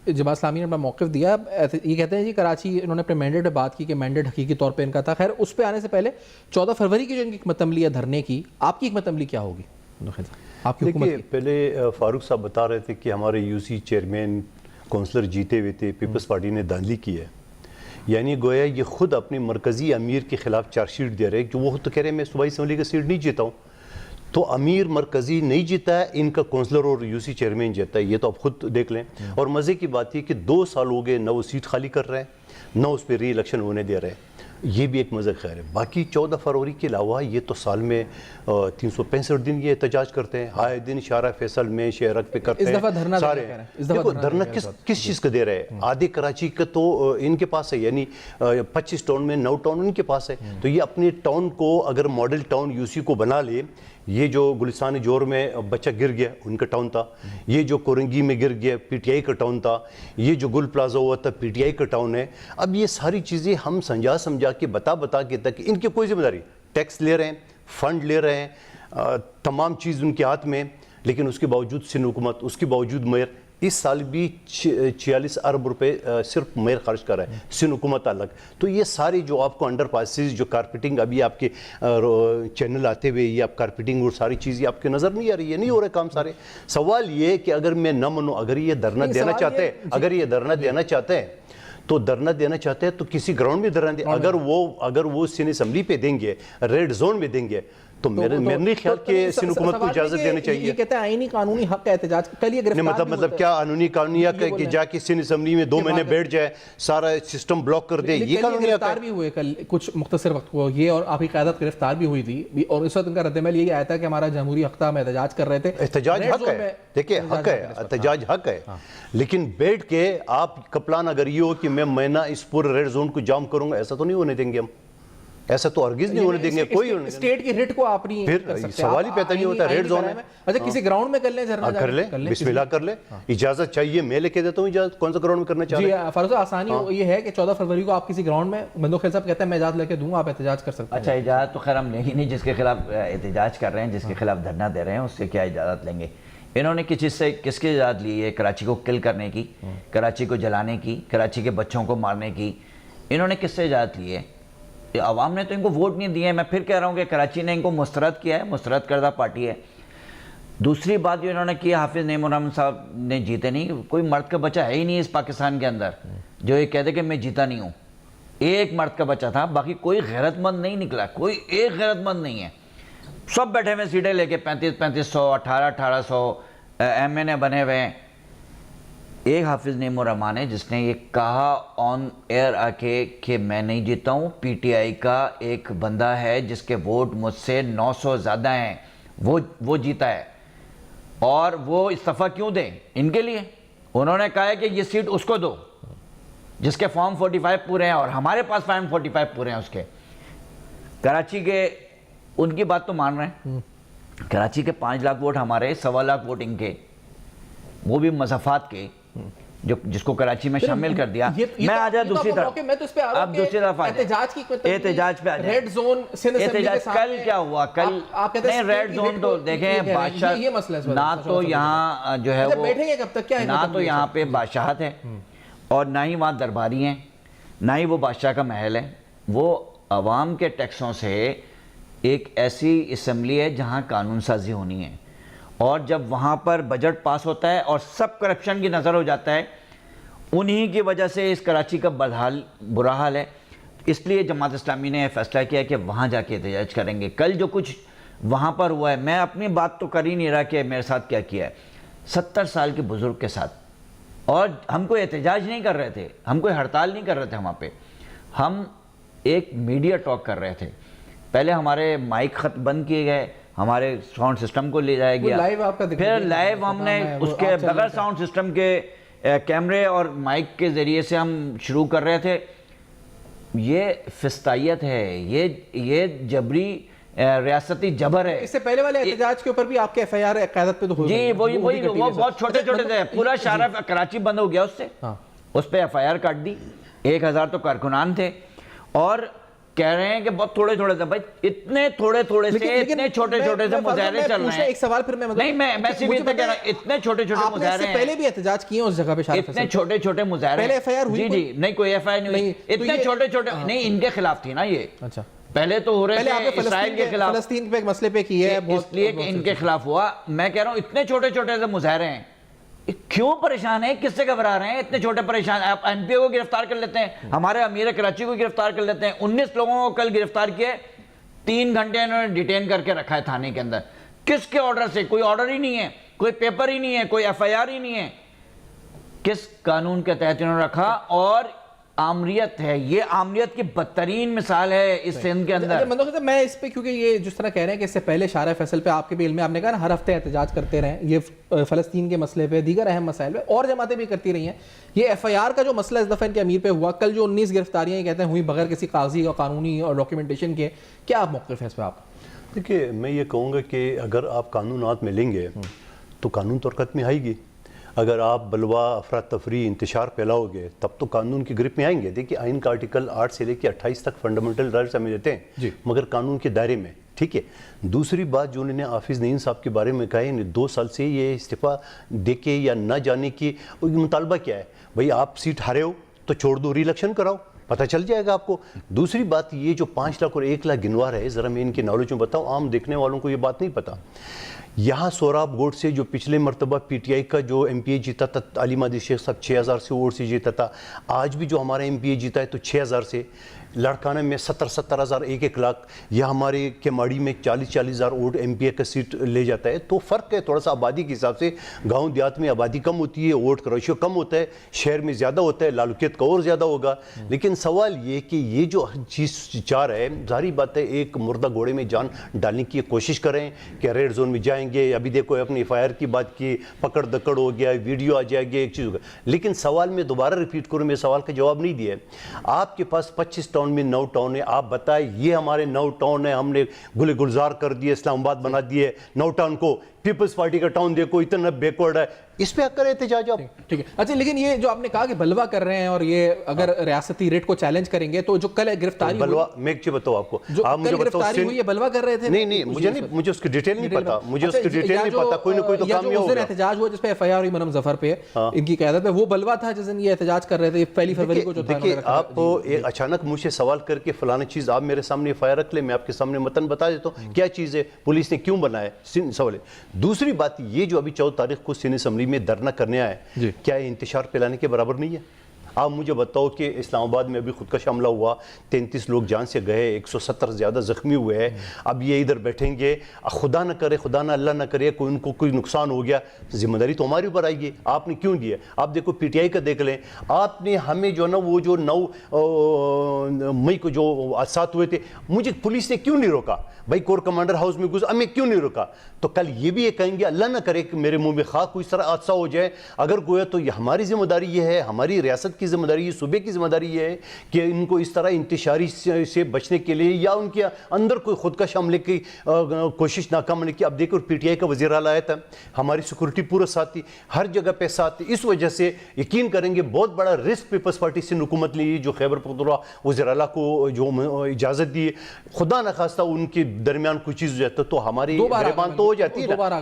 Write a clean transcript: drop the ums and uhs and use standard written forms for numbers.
جماعت اسلامی نے اپنا موقف دیا. یہ کہتے ہیں جی کراچی انہوں نے اپنے مینڈیٹ پہ بات کی کہ مینڈیٹ حقیقی طور پہ ان کا تھا. خیر اس پہ آنے سے پہلے 14 فروری کی جو ان کی حکمت عملی ہے دھرنے کی, آپ کی حکمت عملی کیا ہوگی آپ کی حکومت کی؟ پہلے فاروق صاحب بتا رہے تھے کہ ہمارے یو سی چیئرمین کونسلر جیتے ہوئے تھے, پیپلز پارٹی نے دھاندلی کی ہے. یعنی گویا یہ خود اپنے مرکزی امیر کے خلاف چارج شیٹ دے رہے ہیں, جو وہ تو کہہ رہے ہیں میں صوبائی اسمبلی کا سیٹ نہیں جیتا ہوں. تو امیر مرکزی نہیں جیتا ہے, ان کا کونسلر اور یو سی چیئرمین جیتا ہے. یہ تو آپ خود دیکھ لیں. اور مزے کی بات یہ کہ 2 سال ہو گئے نہ وہ سیٹ خالی کر رہے ہیں نہ اس پہ ری الیکشن ہونے دے رہے ہیں. یہ بھی ایک مزہ خیر ہے. باقی 14 فروری کے علاوہ یہ تو سال میں 365 دن یہ احتجاج کرتے ہیں. آئے دن شارع فیصل میں شہرک پہ کرتے ہیں سارے. دیکھو دھرنا کس چیز کا دے رہے ہیں؟ آدھے کراچی کا تو ان کے پاس ہے, یعنی 25 ٹاؤن میں 9 ٹاؤن ان کے پاس ہے. تو یہ اپنے ٹاؤن کو اگر ماڈل ٹاؤن یو سی کو بنا لے, یہ جو گلستان جوہر میں بچہ گر گیا ان کا ٹاؤن تھا, یہ جو کورنگی میں گر گیا پی ٹی آئی کا ٹاؤن تھا, یہ جو گل پلازا ہوا تھا پی ٹی آئی کا ٹاؤن ہے. اب یہ ساری چیزیں ہم سمجھا کے بتا کے تک ان کی کوئی ذمہ داری, ٹیکس لے رہے ہیں, فنڈ لے رہے ہیں, تمام چیز ان کے ہاتھ میں, لیکن اس کے باوجود سندھ حکومت, اس کے باوجود میئر اس سال بھی 46 ارب روپے صرف میئر خرچ کر رہا ہے, سندھ حکومت الگ. تو یہ ساری جو آپ کو انڈر پاسز جو کارپیٹنگ ابھی آپ کے چینل آتے ہوئے یہ آپ کارپیٹنگ اور ساری چیزیں آپ کے نظر نہیں آ رہی ہے, نہیں ہو رہے کام سارے. سوال یہ ہے کہ اگر میں نہ منوں, اگر یہ دھرنا دینا چاہتے ہیں, اگر یہ دھرنا دینا چاہتے ہیں تو دھرنا دینا چاہتے ہیں تو کسی گراؤنڈ میں دھرنا دیں. اگر وہ سندھ اسمبلی پہ دیں گے, ریڈ زون میں دیں گے, تو میرے نہیں خیال کہ سندھ حکومت کو اجازت دینا چاہیے. یہ کہتے ہیں آئینی قانونی حق ہے احتجاج. کل یہ مطلب کیا قانونی قانونی حق ہے کہ جا کے سندھ اسمبلی میں 2 مہینے بیٹھ جائے, سارا سسٹم بلاک کر دے, یہ قانونی حق ہے؟ گرفتار بھی ہوئے کل کچھ مختصر وقت کو, یہ اور آپ کی قیادت گرفتار بھی ہوئی تھی, اور اس وقت ان کا رد عمل یہی آیا تھا کہ ہمارا جمہوری حق تھا, ہم احتجاج کر رہے تھے. احتجاج حق ہے, دیکھیں حق ہے, احتجاج حق ہے, لیکن بیٹھ کے آپ کا پلان اگر یہ ہو کہ میں مہینہ اس پورے ریڈ زون کو جام کروں گا, ایسا تو نہیں ہونے دیں گے ہم, ایسا تو ہرگز نہیں ہونے دیں گے. کوئی اسٹیٹ کی ریٹ کو آپ نہیں پھر سوال ہی پیدا نہیں ہوتا. ریڈ زون میں اچھا کسی گراؤنڈ میں کر لیں, کر لیں, بسم اللہ کر لیں, اجازت چاہیے, میں لے کے دیتا ہوں اجازت. کون سا گراؤنڈ میں کرنا چاہ رہے ہیں؟ جی فاروق صاحب, آسانی یہ ہے کہ 14 فروری کو آپ کسی گراؤنڈ میں, مندوق خیل صاحب کہتے ہیں میں اجازت لے کے دوں گا, آپ احتجاج کر سکتے ہیں. اچھا اجازت تو خیر ہم لیں ہی نہیں, جس کے خلاف احتجاج کر رہے ہیں, جس کے خلاف دھرنا دے رہے ہیں, اس سے کیا اجازت لیں گے؟ انہوں نے کس کی اجازت لی ہے؟ کراچی کو کل کرنے کی, کراچی کو جلانے کی, کراچی کے بچوں کو مارنے کی. انہوں نے کس سے اجازت لی ہے؟ عوام نے تو ان کو ووٹ نہیں دیے. میں پھر کہہ رہا ہوں کہ کراچی نے ان کو مسترد کیا ہے, مسترد کردہ پارٹی ہے. دوسری بات جو انہوں نے کی, حافظ نعیم الرحمن صاحب نے جیتے نہیں. کوئی مرد کا بچہ ہے ہی نہیں اس پاکستان کے اندر جو یہ کہہ دے کہ میں جیتا نہیں ہوں. ایک مرد کا بچہ تھا, باقی کوئی غیرت مند نہیں نکلا, کوئی ایک غیرت مند نہیں ہے. سب بیٹھے ہوئے سیٹیں لے کے 3500 1800 ایم این اے بنے ہوئے ہیں. ایک حافظ نعیم الرحمن ہے جس نے یہ کہا آن ایئر آ کے کہ میں نہیں جیتا ہوں, پی ٹی آئی کا ایک بندہ ہے جس کے ووٹ مجھ سے 900 زیادہ ہیں, وہ جیتا ہے. اور وہ استعفیٰ کیوں دیں ان کے لیے؟ انہوں نے کہا ہے کہ یہ سیٹ اس کو دو جس کے فارم 45 پورے ہیں, اور ہمارے پاس فارم 45 پورے ہیں اس کے. کراچی کے ان کی بات تو مان رہے ہیں, کراچی کے 5 لاکھ ووٹ ہمارے, 1.25 لاکھ ووٹ ان کے, وہ بھی مضافات کے, جس کو کراچی میں شامل کر دیا. میں آ جا دوسری طرف, اب دوسری طرف آ جائے احتجاج پہ آ جائے. ریڈ زون احتجاج کل کیا ہوا؟ کل نہیں, ریڈ زون تو دیکھیں بادشاہ, نہ تو یہاں جو ہے وہ, نہ تو یہاں پہ بادشاہت ہے, اور نہ ہی وہاں درباری ہیں, نہ ہی وہ بادشاہ کا محل ہے. وہ عوام کے ٹیکسوں سے ایک ایسی اسمبلی ہے جہاں قانون سازی ہونی ہے, اور جب وہاں پر بجٹ پاس ہوتا ہے اور سب کرپشن کی نظر ہو جاتا ہے, انہی کی وجہ سے اس کراچی کا برا حال ہے. اس لیے جماعت اسلامی نے فیصلہ کیا کہ وہاں جا کے احتجاج کریں گے. کل جو کچھ وہاں پر ہوا ہے, میں اپنی بات تو کر ہی نہیں رہا کہ میرے ساتھ کیا کیا ہے. 70 سال کے بزرگ کے ساتھ, اور ہم کوئی احتجاج نہیں کر رہے تھے, ہم کوئی ہڑتال نہیں کر رہے تھے وہاں پہ, ہم ایک میڈیا ٹاک کر رہے تھے. پہلے ہمارے مائک خط بند کیے گئے, ہمارے ساؤنڈ سسٹم کو لے جایا گیا, پھر لائیو ہم نے اس کے بغیر ساؤنڈ سسٹم کے کیمرے اور مائک کے ذریعے سے ہم شروع کر رہے تھے. یہ فستائیت ہے, یہ جبری ریاستی جبر ہے. اس سے پہلے والے احتجاج کے اوپر بھی آپ کے ایف آئی آر قیادت پہ تو ہو جی, وہ بہت چھوٹے چھوٹے تھے, پورا شارع کراچی بند ہو گیا اس سے, اس پہ ایف آئی آر کاٹ دی. 1000 تو کارکنان تھے, اور کہہ رہے ہیں کہ بہت تھوڑے تھوڑے سے، بھائی اتنے تھوڑے تھوڑے سے اتنے چھوٹے چھوٹے سے مظاہرے چل رہے ہیں. ایک سوال پھر نہیں میں صرف اتنا کہہ رہا ہوں اتنے چھوٹے چھوٹے مظاہرے ہیں. پہلے بھی احتجاج کیے ہیں اس جگہ پہ، اتنے چھوٹے چھوٹے مظاہرے. پہلے ایف آئی آر ہوئی؟ جی نہیں کوئی ایف آئی آر نہیں ہوئی. اتنے چھوٹے چھوٹے نہیں، ان کے خلاف تھی نا یہ. اچھا پہلے تو ہو رہے تھے اسرائیل کے خلاف، فلسطین پہ مسئلے پہ کی ہے، اس لیے کہ ان کے خلاف ہوا. میں کہہ رہا ہوں اتنے چھوٹے چھوٹے سے مظاہرے ہیں، کیوں پریشان ہیں؟ کس سے گھبرا رہے ہیں اتنے چھوٹے پریشان؟ آپ این پی او کو گرفتار کر لیتے ہیں، ہمارے امیر کراچی کو گرفتار کر لیتے ہیں. 19 لوگوں کو کل گرفتار کیے، 3 گھنٹے انہوں نے ڈیٹین کر کے رکھا ہے تھانے کے اندر. کس کے آرڈر سے؟ کوئی آرڈر ہی نہیں ہے، کوئی پیپر ہی نہیں ہے، کوئی ایف آئی آر ہی نہیں ہے. کس قانون کے تحت انہوں نے رکھا؟ اور آمریت ہے، یہ آمریت کی بدترین مثال ہے اس سندھ کے اندر. میں اس پہ کیونکہ یہ جس طرح کہہ رہے ہیں کہ اس سے پہلے شارع فیصل پہ آپ کے بھی علم ہے، آپ نے کہا نا ہر ہفتے احتجاج کرتے رہے، یہ فلسطین کے مسئلے پہ، دیگر اہم مسائل پہ، اور جماعتیں بھی کرتی رہی ہیں. یہ ایف آئی آر کا جو مسئلہ اس دفعہ ان کے امیر پہ ہوا، کل جو 19 گرفتاریاں کہتے ہیں ہوئی بغیر کسی کاغذی اور قانونی اور ڈاکیومنٹیشن کے، کیا آپ موقف ہے اس پہ آپ؟ دیکھیے میں یہ کہوں گا کہ اگر آپ قانونات میں لیں گے تو قانون تو حرکت میں آئے گی. اگر آپ بلوا، افراتفری، انتشار پھیلاؤ گے تب تو قانون کی گرپ میں آئیں گے. دیکھیے آئین کا آرٹیکل 8 سے لے کے 28 تک فنڈامنٹل رائٹس ہمیں دیتے ہیں، مگر قانون کے دائرے میں. ٹھیک ہے. دوسری بات جو انہوں نے حافظ نعیم صاحب کے بارے میں کہا ہے، 2 سال سے یہ استعفیٰ دے کے یا نہ جانے کی مطالبہ کیا ہے؟ بھائی آپ سیٹ ہارے ہو تو چھوڑ دو، ری الیکشن کراؤ، پتہ چل جائے گا آپ کو. دوسری بات یہ جو 5 لاکھ اور 1 لاکھ گنوار ہے، ذرا میں ان کی نالج میں بتاؤں، عام دیکھنے والوں کو یہ بات نہیں پتہ. یہاں سوراب گوڈ سے جو پچھلے مرتبہ پی ٹی آئی کا جو ایم پی اے جیتا تھا، علی مہدی شیخ صاحب 6000 سے ووٹ سے جیتا تھا. آج بھی جو ہمارا ایم پی اے جیتا ہے تو 6000 سے. لڑکانہ میں 70,000 1 لاکھ، یا ہمارے کیماڑی میں 40,000 ووٹ ایم پی اے کا سیٹ لے جاتا ہے. تو فرق ہے تھوڑا سا آبادی کے حساب سے. گاؤں دیہات میں آبادی کم ہوتی ہے، ووٹ کا ریشیو کم ہوتا ہے، شہر میں زیادہ ہوتا ہے، لالوکیت کا اور زیادہ ہوگا. لیکن سوال یہ کہ یہ جو چیز چار ہے، ظاہری بات ہے ایک مردہ گھوڑے میں جان ڈالنے کی کوشش کریں کہ ریڈ زون میں جائیں گے. ابھی دیکھو اپنی ایف آئی آر کی بات کی، پکڑ دکڑ ہو گیا، ویڈیو آ جائے گی، ایک چیز ہوگا. لیکن سوال میں دوبارہ ریپیٹ کروں، میں سوال کا جواب نہیں دیا. آپ کے پاس 25 ٹاؤن میں 9 ٹاؤن ہے، آپ بتائیں یہ ہمارے 9 ٹاؤن ہے، ہم نے گل گلزار کر دیے، اسلام آباد بنا دیے 9 ٹاؤن کو. پیپلز پارٹی کا ٹاؤن دیکھو اتنا بیکورڈ ہے، اس پہ کرے احتجاج آپ. ٹھیک ہے. اچھا لیکن یہ جو آپ نے کہا کہ بلوا کر رہے ہیں اور یہ اگر ریاستی ریٹ کو چیلنج کریں گے، تو جو کل گرفتاری بلوا میں ایک چیز بتاؤں آپ کو، جو کل گرفتاری ہوئی ہے بلوا کر رہے تھے؟ نہیں مجھے اس کی ڈیٹیل نہیں پتا، مجھے اس کی ڈیٹیل نہیں پتا. کوئی نہ کوئی تو کام یہ ہوگا. احتجاج ہوا جس پہ ایف آئی آر ہوئی منم ظفر پہ، ان کی قیادت پہ، وہ بلوا تھا جس دن یہ احتجاج کر رہے تھے 1 فروری کو جو تھا. دیکھیے آپ اچانک مجھ سے سوال کر کے فلانا چیز آپ میرے سامنے ایف آئی آر رکھ لیں، میں آپ کے سامنے متن بتا دیتا ہوں کیا چیز ہے، پولیس نے کیوں بنایا، سوال ہے. دوسری بات یہ جو ابھی 14 تاریخ کو سینٹ اسمبلی میں دھرنا کرنے آئے، کیا انتشار پھیلانے کے برابر نہیں ہے؟ آپ مجھے بتاؤ کہ اسلام آباد میں ابھی خودکش حملہ ہوا، 33 لوگ جان سے گئے، 170 زیادہ زخمی ہوئے ہیں. اب یہ ادھر بیٹھیں گے، خدا نہ کرے، خدا نہ اللہ نہ کرے کوئی ان کو کوئی نقصان ہو گیا، ذمہ داری تو ہمارے اوپر آئے گی. آپ نے کیوں دیا؟ آپ دیکھو پی ٹی آئی کا دیکھ لیں، آپ نے ہمیں جو نا وہ جو 9 مئی کو جو حادثات ہوئے تھے، مجھے پولیس نے کیوں نہیں روکا؟ بھائی کور کمانڈر ہاؤس میں گزر، ہمیں کیوں نہیں روکا؟ تو کل یہ بھی یہ کہیں گے اللہ نہ کرے کہ میرے منہ میں خاک کوئی اس طرح حادثہ ہو جائے. اگر گویا تو یہ ہماری ذمہ داری یہ ہے، ہماری ریاست کی ذمہ داری یہ، صوبے کی ذمہ داری یہ ہے کہ ان کو اس طرح انتشاری سے بچنے کے لیے یا ان کے اندر کوئی خودکش حملے کی کوشش ناکام ہونے کی. اب دیکھو پی ٹی آئی کا وزیر اعلیٰ آیا تھا، ہماری سیکورٹی پورا ساتھ تھی، ہر جگہ پہ ساتھ تھی. اس وجہ سے یقین کریں گے بہت بڑا رسک پیپلز پارٹی سے حکومت لی، جو خیبر پختونخوا وزیر اعلیٰ کو جو اجازت دی. خدا نخواستہ ان کے درمیان کوئی چیز ہو جاتا تو ہماری گریبان تو ہو جاتی ہے.